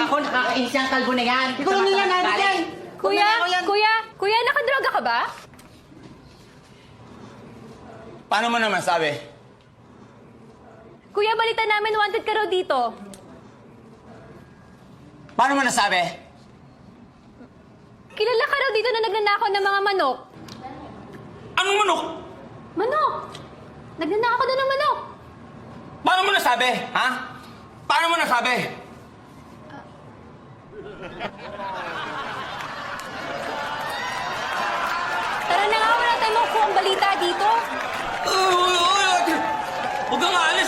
Ako, nakakainis yung kalbo na yan. Ikaw na yan, ano yan? Kuya, nakadroga ka ba? Paano mo naman sabi? Kuya, balita namin wanted ka raw dito. Paano mo nasabi? Kilala ka raw dito na nagnanakaw ng mga manok. Anong manok? Manok! Nagnanakaw doon ng manok. Paano mo nasabi? Ha? Paano mo nasabi? Tara na nga, wala tayong makukuha ang balita dito. Huwag kang aalis